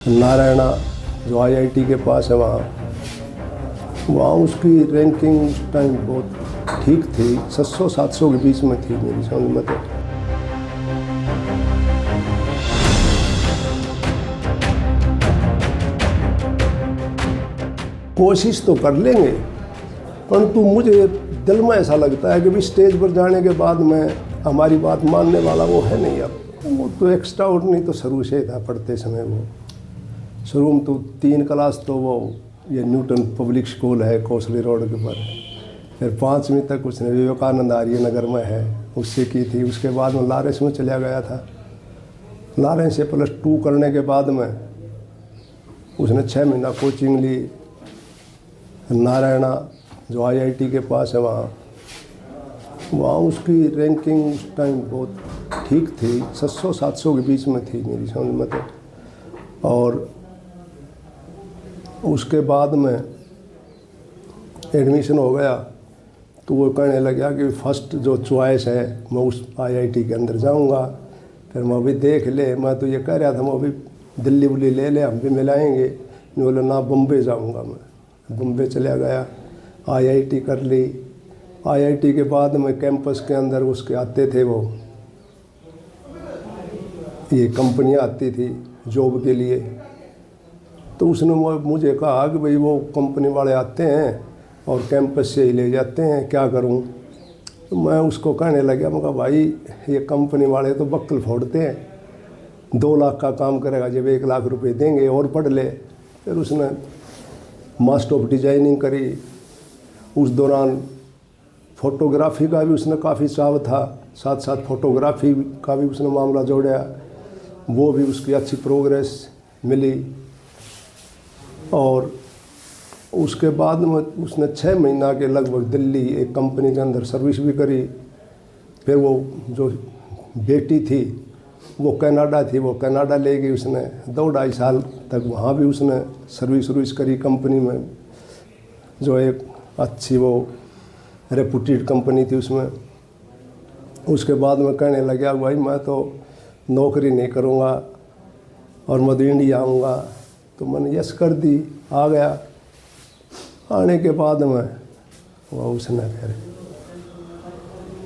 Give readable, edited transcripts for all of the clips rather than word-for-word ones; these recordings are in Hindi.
नारायणा जो आईआईटी के पास है वहाँ उसकी रैंकिंग उस टाइम बहुत ठीक थी, 600-700 के बीच में थी मेरी समझ में। तो कोशिश तो कर लेंगे, परंतु मुझे दिल में ऐसा लगता है कि भी स्टेज पर जाने के बाद में हमारी बात मानने वाला वो है नहीं। अब वो तो एक्स्ट्रा ऑर्डिनरी तो शुरू से ही था, पढ़ते समय वो शुरू में तो 3 क्लास तो वो ये न्यूटन पब्लिक स्कूल है कोसली रोड के ऊपर, फिर 5वीं तक उसने विवेकानंद आर्य नगर में है उससे की थी। उसके बाद में लॉरेंस में चला गया था। लॉरेंस से +2 करने के बाद में उसने 6 महीना कोचिंग ली। नारायणा जो आईआईटी के पास है वहाँ उसकी रैंकिंग उस टाइम बहुत ठीक थी, 600-700 के बीच में थी मेरी समझ में। तो और उसके बाद में एडमिशन हो गया तो वो कहने लगा कि फर्स्ट जो चॉइस है मैं उस आईआईटी के अंदर जाऊंगा। फिर मैं अभी देख ले, मैं तो ये कह रहा था मैं अभी दिल्ली बुल्ली ले ले, हम भी मिलाएंगे। नहीं बोले ना, बम्बे जाऊंगा मैं। बम्बे चला गया, आईआईटी कर ली। आईआईटी के बाद में कैंपस के अंदर उसके आते थे वो ये कंपनियां आती थी जॉब के लिए। तो उसने मुझे कहा कि भाई वो कंपनी वाले आते हैं और कैंपस से ही ले जाते हैं, क्या करूं। तो मैं उसको कहने लगा, मैं कहा भाई ये कंपनी वाले तो बक्कल फोड़ते हैं, 2 लाख का काम करेगा जब 1 लाख रुपए देंगे और पढ़ ले। फिर उसने मास्टर ऑफ डिजाइनिंग करी। उस दौरान फोटोग्राफी का भी उसने काफ़ी चाव था, साथ साथ फोटोग्राफी का भी उसने मामला जोड़ा। वो भी उसकी अच्छी प्रोग्रेस मिली। और उसके बाद में उसने 6 महीना के लगभग दिल्ली एक कंपनी के अंदर सर्विस भी करी। फिर वो जो बेटी थी वो कनाडा थी, वो कनाडा ले गई उसने। 2-2.5 साल तक वहाँ भी उसने सर्विस करी कंपनी में, जो एक अच्छी वो रेपुटेड कंपनी थी उसमें। उसके बाद में कहने लगा भाई मैं तो नौकरी नहीं करूँगा और मैं तो इंडिया आऊँगा। तो मैंने यस कर दी, आ गया। आने के बाद में वह उसने फिर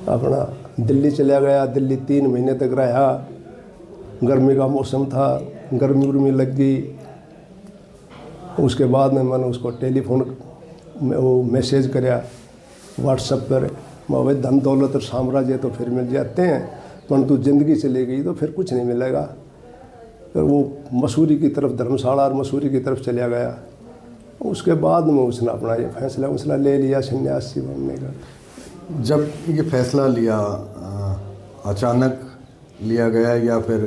अपना दिल्ली चला गया। दिल्ली 3 महीने तक रहा। गर्मी का मौसम था, गर्मी उर्मी लग गई। उसके बाद में मैंने उसको टेलीफोन में वो मैसेज कराया व्हाट्सएप पर, भाई धन दौलत और साम्राज्य तो फिर मिल जाते हैं, परंतु ज़िंदगी चली गई तो फिर कुछ नहीं मिलेगा। फिर वो मसूरी की तरफ, धर्मशाला और मसूरी की तरफ चला गया। उसके बाद में उसने अपना ये फैसला ले लिया सन्यासी बनने का। जब ये फैसला लिया अचानक लिया गया या फिर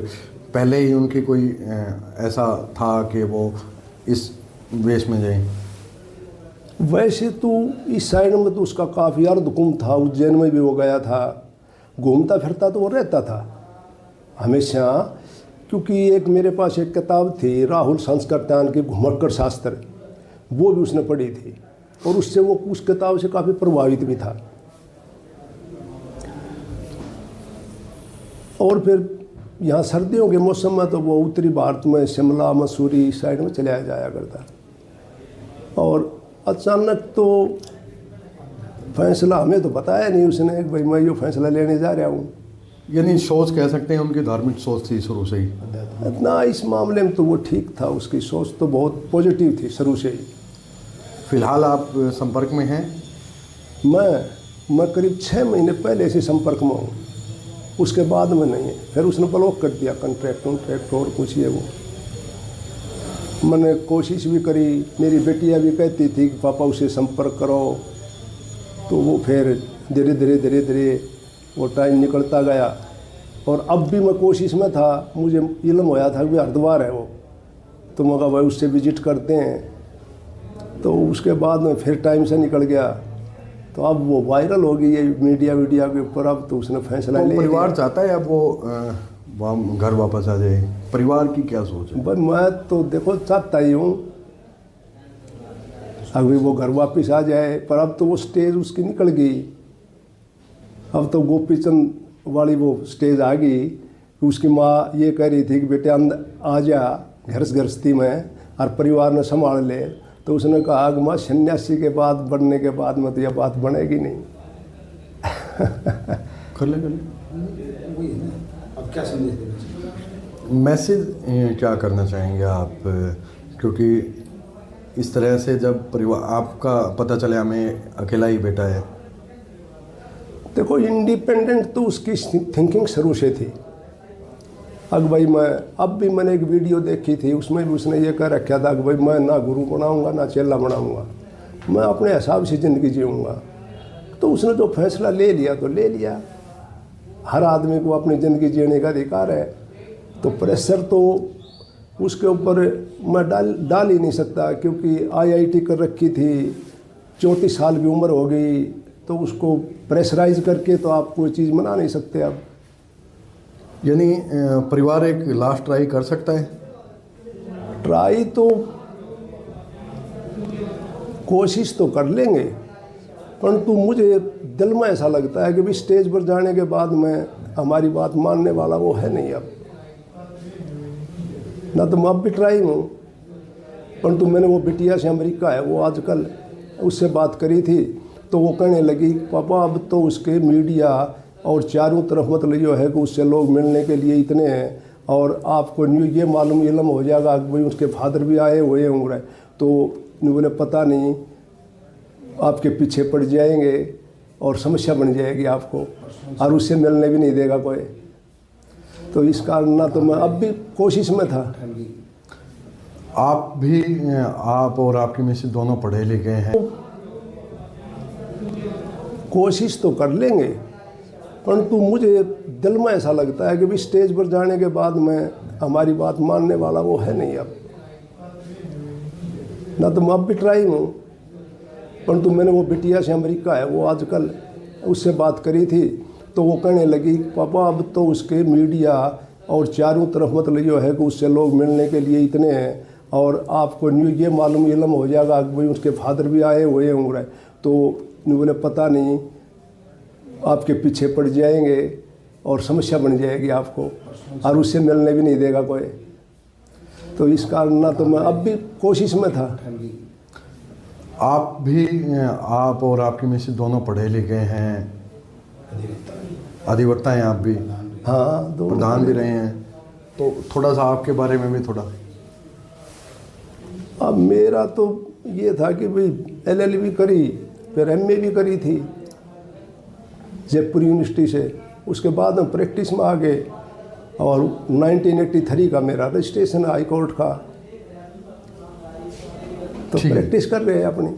पहले ही उनकी कोई ऐसा था कि वो इस वेश में जाए? वैसे तो इस साइड में तो उसका काफ़ी अर्धकुंभ था। उज्जैन में भी वो गया था, घूमता फिरता तो वो रहता था हमेशा। क्योंकि एक मेरे पास एक किताब थी राहुल संस्कृत्यान की घुमक्कड़ शास्त्र, वो भी उसने पढ़ी थी और उससे वो उस किताब से काफ़ी प्रभावित भी था। और फिर यहाँ सर्दियों के मौसम में तो वो उत्तरी भारत में शिमला मसूरी साइड में चला जाया करता। और अचानक तो फैसला हमें तो बताया नहीं उसने कि भाई मैं ये फैसला लेने जा रहा हूँ। यानी सोच कह सकते हैं उनकी धार्मिक सोच थी शुरू से ही? ना, इस मामले में तो वो ठीक था, उसकी सोच तो बहुत पॉजिटिव थी शुरू से ही। फिलहाल आप संपर्क में हैं? मैं करीब 6 महीने पहले से संपर्क में हूँ, उसके बाद में नहीं है। फिर उसने ब्लॉक कर दिया कॉन्ट्रैक्ट और कुछ ये वो। मैंने कोशिश भी करी, मेरी बेटियाँ भी कहती थी कि पापा उसे संपर्क करो। तो वो फिर धीरे धीरे वो टाइम निकलता गया। और अब भी मैं कोशिश में था, मुझे इल्म होया था कि हरिद्वार है वो, तो मैं कहा भाई उससे विजिट करते हैं। तो उसके बाद में फिर टाइम से निकल गया। तो अब वो वायरल हो गई है मीडिया के ऊपर। अब तो उसने फैसला ले। परिवार चाहता है अब वो घर वापस आ जाए? परिवार की क्या सोच है? भाई मैं तो देखो चाहता ही हूँ अभी वो घर वापस आ जाए, पर अब तो वो स्टेज उसकी निकल गई। अब तो गोपीचंद वाली वो स्टेज आ गई। उसकी माँ ये कह रही थी कि बेटे अंदर आ जा, घर गृहस्थी में और परिवार ने संभाल ले, तो उसने कहा कि मैं सन्यासी के बाद बनने के बाद में तो यह बात बनेगी नहीं। कर ले अब क्या संदेश देना चाहिए? मैसेज क्या करना चाहेंगे आप, क्योंकि इस तरह से जब परिवार आपका पता चले हमें अकेला ही बेटा है। देखो, इंडिपेंडेंट तो उसकी थिंकिंग शुरू से थी। अब भाई अब भी मैंने एक वीडियो देखी थी, उसमें भी उसने ये कह रखा था कि भाई मैं ना गुरु बनाऊंगा ना चेला बनाऊंगा, मैं अपने हिसाब से ज़िंदगी जीऊँगा। तो उसने जो फैसला ले लिया तो ले लिया। हर आदमी को अपनी ज़िंदगी जीने का अधिकार है, तो प्रेशर तो उसके ऊपर मैं डाल ही नहीं सकता, क्योंकि IIT कर रखी थी, 34 साल की उम्र हो गई, तो उसको प्रेशराइज करके तो आप कोई चीज़ मना नहीं सकते। अब यानी परिवार एक लास्ट ट्राई कर सकता है? ट्राई तो कोशिश तो कर लेंगे, परंतु मुझे दिल में ऐसा लगता है कि भी स्टेज पर जाने के बाद में हमारी बात मानने वाला वो है नहीं। अब ना तो मैं अब भी ट्राई हूँ, परंतु मैंने वो बिटिया से, अमेरिका है वो, आजकल उससे बात करी थी, तो वो कहने लगी पापा अब तो उसके मीडिया और चारों तरफ मतलब ये है कि उससे लोग मिलने के लिए इतने हैं, और आपको ये मालूम इलम हो जाएगा कि भाई उसके फादर भी आए हुए होंगे, तो बोले पता नहीं आपके पीछे पड़ जाएंगे और समस्या बन जाएगी आपको, और उससे मिलने भी नहीं देगा कोई। तो इस कारण ना तो मैं अब भी कोशिश में था। आप और आपकी मिसेज दोनों पढ़े लिखे हैं, कोशिश तो कर लेंगे, परंतु मुझे दिल में ऐसा लगता है कि भी स्टेज पर जाने के बाद में हमारी बात मानने वाला वो है नहीं। अब ना तो मैं अब भी ट्राई हूँ, परंतु मैंने वो बिटिया से, अमेरिका है वो, आजकल उससे बात करी थी, तो वो कहने लगी पापा अब तो उसके मीडिया और चारों तरफ मतलब ये है कि उससे लोग मिलने के लिए इतने हैं, और आपको ये मालूम इलम हो जाएगा कि भाई उसके फादर भी आए हुए होंगे, तो बोले पता नहीं आपके पीछे पड़ जाएंगे और समस्या बन जाएगी आपको, और उससे मिलने भी नहीं देगा कोई। तो इस कारण ना तो मैं अब भी कोशिश में था। आप और आपकी मिसेज दोनों पढ़े लिखे हैं, अधिवक्ता हैं आप भी, हाँ, दो प्रधान भी रहे हैं, तो थोड़ा सा आपके बारे में भी थोड़ा। अब मेरा तो ये था कि भाई LLB करी, फिर MA भी करी थी जयपुर यूनिवर्सिटी से, उसके बाद हम प्रैक्टिस में आ गए, और 1983 का मेरा रजिस्ट्रेशन हाई कोर्ट का, तो प्रैक्टिस कर रहे हैं अपनी।